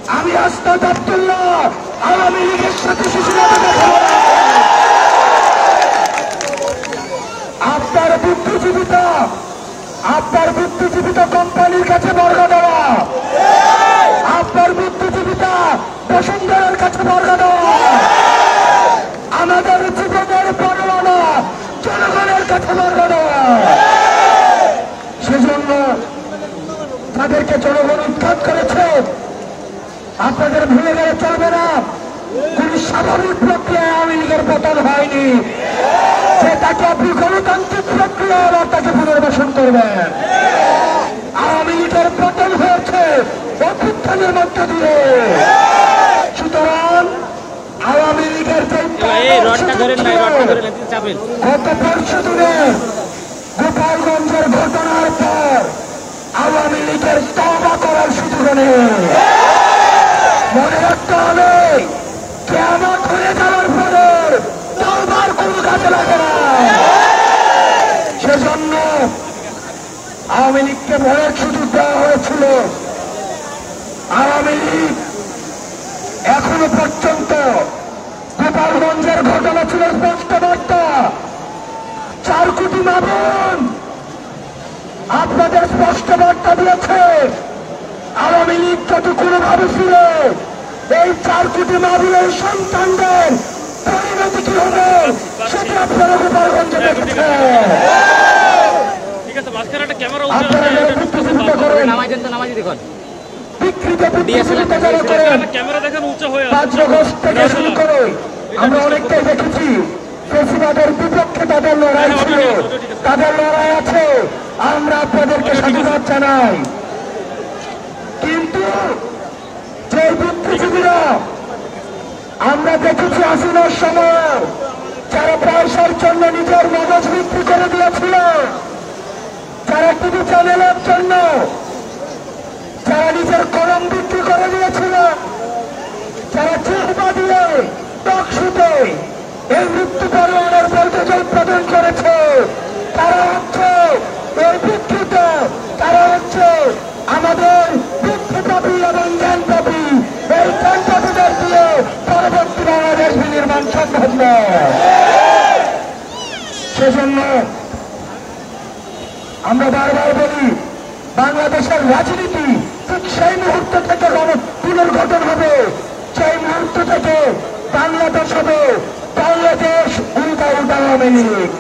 আমি আস্তাদ আব্দুল্লাহ আওয়ামী লীগের সাথে আপনার বুদ্ধিজীবিতা কোম্পানির কাছে বর্গা দেওয়া, আপনার বুদ্ধিজীবিতা বসুন্ধরার কাছে বর্গা দেওয়া, আমাদের জীবনের পরোয়ানা জনগণের কাছে বর্গা দেওয়া। সেজন্য তাদেরকে জনগণ উৎখাত করেছে। আপনাদের ভুলে গেলে চলবে না, কোন স্বাভাবিক প্রক্রিয়ায় আওয়ামী লীগের পতন হয়নি। যে তাকে আপনি গণতান্ত্রিক প্রক্রিয়া আবার তাকে পুনর্বাসন করবেন। আওয়ামী লীগের পতন হয়েছে অভ্যুত্থানের মধ্য দিয়ে। সুতরাং আওয়ামী লীগের যে গত পরশু দিনে গোপালগঞ্জের ঘটনার পর আওয়ামী লীগের তওবা করার সুযোগ নেই। মনে রাখতে হবে, কিয়ামত হয়ে যাওয়ার পরে তওবার কোনো কাজে লাগে না। সেজন্য আওয়ামী লীগকে ভয়ের সুযোগ দেওয়া হয়েছিল। আওয়ামী লীগ এখনো পর্যন্ত গোপালগঞ্জের ঘটনা ছিল স্পষ্ট বার্তা। 4 কোটি মা-বোন আপনাদের স্পষ্ট বার্তা দিয়েছে। আওয়ামী লীগ যদি কোনোভাবে ছিল এই 4 কোটি মা-বোনের সন্তানদের পরিণতি কি হবে সেটা আপনারা গোপালগঞ্জে দেখেছেন। আমরা অনেকটাই দেখেছি ফেসিবাদের বিপক্ষে তাদের লড়াই ছিল, তাদের লড়াই আছে, আমরা আপনাদেরকে সাধুবাদ জানাই। কিন্তু যে বুদ্ধিজীবীরা আমরা দেখেছি হাসিনার সময় যারা পয়সার জন্য নিজের মগজ বিক্রি করে দিয়েছিল, যারা টিভি চ্যানেলের জন্য যারা নিজের কলম বিক্রি করে দিয়েছিল, যারা চিহ্বা দিয়ে টকশুতে এই মৃত্যু পরিমাণের বৈধতা উৎপাদন করেছে, তারা হচ্ছে এই বিকৃত, তারা হচ্ছে আমাদের বুদ্ধিপাপী এবং জ্ঞানপাপী। এই জ্ঞানপাপীদের দিয়ে পরবর্তী বাংলাদেশ বিনির্মাণ সম্ভব নয়। সেজন্য আমরা বারবার বলি, বাংলাদেশের রাজনীতি ঠিক সেই মুহূর্ত থেকে পুনর্গঠন হবে, সেই মুহূর্ত থেকে বাংলাদেশ হবে বাংলাদেশ উল্টা উল্টা আওয়ামী লীগ।